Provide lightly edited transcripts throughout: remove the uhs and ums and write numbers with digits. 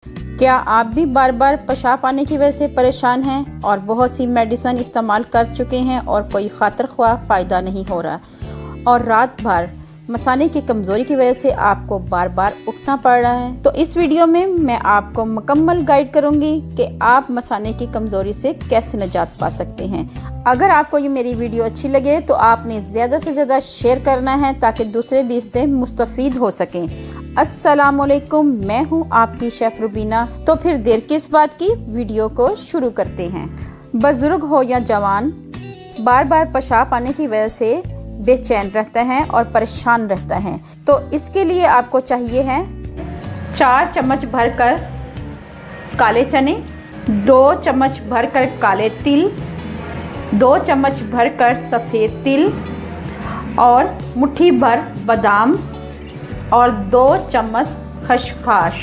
क्या आप भी बार बार पेशाब आने की वजह से परेशान हैं और बहुत सी मेडिसिन इस्तेमाल कर चुके हैं और कोई खातिर ख्वाह फ़ायदा नहीं हो रहा, और रात भर मसाने की कमज़ोरी की वजह से आपको बार बार उठना पड़ रहा है? तो इस वीडियो में मैं आपको मुकम्मल गाइड करूंगी कि आप मसाने की कमज़ोरी से कैसे निजात पा सकते हैं। अगर आपको ये मेरी वीडियो अच्छी लगे तो आपने ज़्यादा से ज़्यादा शेयर करना है ताकि दूसरे भी इससे मुस्तफ़ीद हो सकें। अस्सलामुअलैकुम, मैं हूँ आपकी शेफ़ रुबीना। तो फिर देर किस बात की, वीडियो को शुरू करते हैं। बुजुर्ग हो या जवान, बार बार पेशाब आने की वजह से बेचैन रहता है और परेशान रहता है। तो इसके लिए आपको चाहिए है 4 चम्मच भरकर काले चने, 2 चम्मच भरकर काले तिल, 2 चम्मच भरकर सफ़ेद तिल और मुट्ठी भर बादाम और 2 चम्मच खसखस।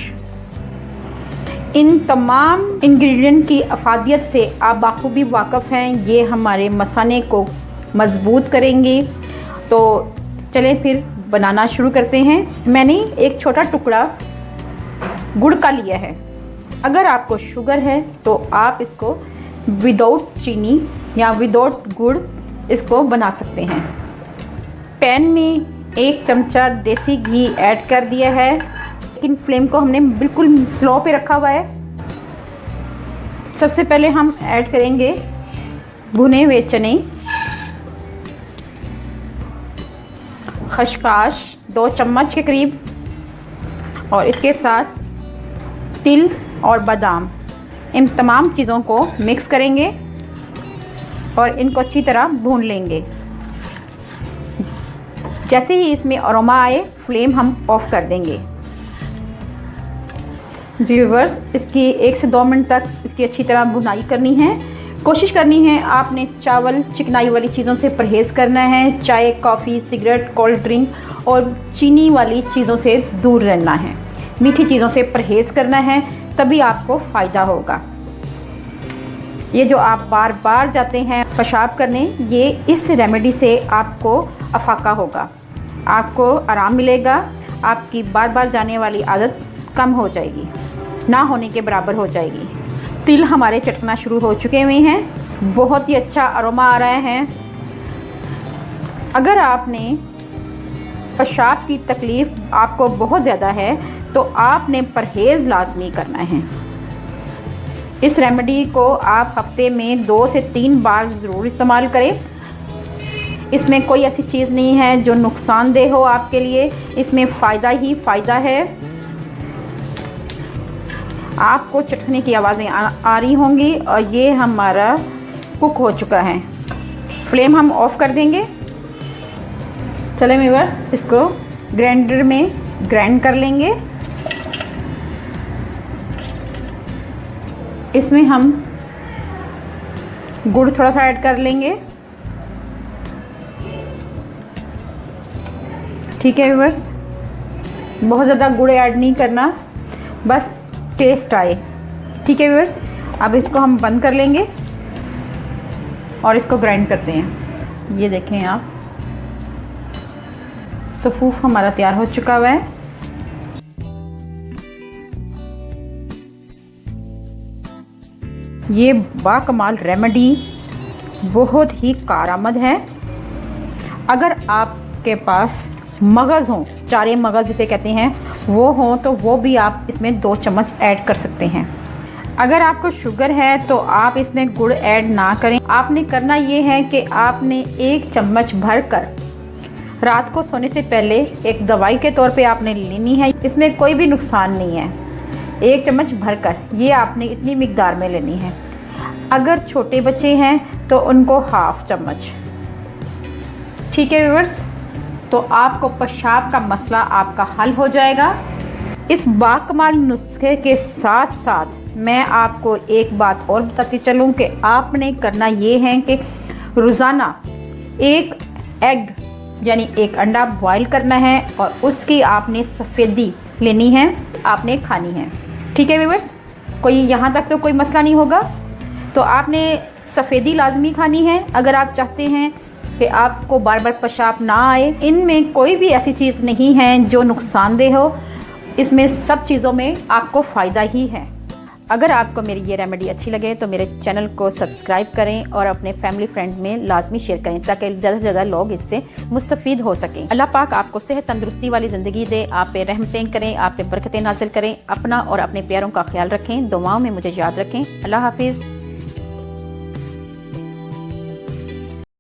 इन तमाम इंग्रेडिएंट की अफादियत से आप बाखूबी वाकिफ़ हैं। ये हमारे मसाने को मज़बूत करेंगे। तो चलें फिर बनाना शुरू करते हैं। मैंने एक छोटा टुकड़ा गुड़ का लिया है। अगर आपको शुगर है तो आप इसको विदाउट चीनी या विदाउट गुड़ इसको बना सकते हैं। पैन में 1 चमचा देसी घी ऐड कर दिया है, लेकिन फ्लेम को हमने बिल्कुल स्लो पे रखा हुआ है। सबसे पहले हम ऐड करेंगे भुने हुए चने, खसखस 2 चम्मच के करीब, और इसके साथ तिल और बादाम। इन तमाम चीज़ों को मिक्स करेंगे और इनको अच्छी तरह भून लेंगे। जैसे ही इसमें अरोमा आए, फ्लेम हम ऑफ कर देंगे। जी व्यूअर्स, इसकी 1 से 2 मिनट तक इसकी अच्छी तरह भुनाई करनी है। कोशिश करनी है आपने चावल चिकनाई वाली चीज़ों से परहेज़ करना है। चाय, कॉफ़ी, सिगरेट, कोल्ड ड्रिंक और चीनी वाली चीज़ों से दूर रहना है। मीठी चीज़ों से परहेज़ करना है, तभी आपको फ़ायदा होगा। ये जो आप बार बार जाते हैं पेशाब करने, ये इस रेमेडी से आपको अफाका होगा, आपको आराम मिलेगा। आपकी बार बार जाने वाली आदत कम हो जाएगी, ना होने के बराबर हो जाएगी। तिल हमारे चटकना शुरू हो चुके हुए हैं, बहुत ही अच्छा अरोमा आ रहा है। अगर आपने पेशाब की तकलीफ़ आपको बहुत ज़्यादा है तो आपने परहेज़ लाजमी करना है। इस रेमेडी को आप हफ्ते में 2 से 3 बार ज़रूर इस्तेमाल करें। इसमें कोई ऐसी चीज़ नहीं है जो नुकसानदेह हो आपके लिए, इसमें फ़ायदा ही फ़ायदा है। आपको चटकने की आवाज़ें आ रही होंगी और ये हमारा कुक हो चुका है। फ्लेम हम ऑफ़ कर देंगे। चलें व्यूअर्स, इसको ग्राइंडर में ग्राइंड कर लेंगे। इसमें हम गुड़ थोड़ा सा ऐड कर लेंगे। ठीक है व्यूअर्स, बहुत ज़्यादा गुड़ ऐड नहीं करना, बस टेस्ट आए। ठीक है व्यूअर्स, अब इसको हम बंद कर लेंगे और इसको ग्राइंड करते हैं। ये देखें आप, सफ़ूफ हमारा तैयार हो चुका हुआ है। ये बाकमाल रेमेडी बहुत ही कारआमद है। अगर आपके पास मगज़ हों, चारे मगज़ जिसे कहते हैं, वो हों तो वो भी आप इसमें 2 चम्मच ऐड कर सकते हैं। अगर आपको शुगर है तो आप इसमें गुड़ ऐड ना करें। आपने करना ये है कि आपने 1 चम्मच भरकर रात को सोने से पहले एक दवाई के तौर पे आपने लेनी है। इसमें कोई भी नुकसान नहीं है। 1 चम्मच भरकर ये आपने इतनी मिकदार में लेनी है। अगर छोटे बच्चे हैं तो उनको 1/2 चम्मच। ठीक है व्यूअर्स, तो आपको पेशाब का मसला आपका हल हो जाएगा। इस बाकमाल नुस्खे के साथ साथ मैं आपको एक बात और बताती चलूँ कि आपने करना ये है कि रोज़ाना 1 एग यानी 1 अंडा बॉईल करना है और उसकी आपने सफ़ेदी लेनी है, आपने खानी है। ठीक है व्यूअर्स, कोई यहाँ तक तो कोई मसला नहीं होगा। तो आपने सफ़ेदी लाजमी खानी है अगर आप चाहते हैं कि आपको बार बार पेशाब ना आए। इनमें कोई भी ऐसी चीज़ नहीं है जो नुकसानदेह हो। इसमें सब चीज़ों में आपको फ़ायदा ही है। अगर आपको मेरी ये रेमेडी अच्छी लगे तो मेरे चैनल को सब्सक्राइब करें और अपने फैमिली फ्रेंड में लाजमी शेयर करें ताकि ज़्यादा से ज़्यादा लोग इससे मुस्तफ़ीद हो सकें। अल्लाह पाक आपको सेहत तंदुरुस्ती वाली ज़िंदगी दे, आप पे रहमतें करें, आप पे बरकतें नाज़िल करें। अपना और अपने प्यारों का ख्याल रखें, दुआओं में मुझे याद रखें। अल्लाह हाफिज़।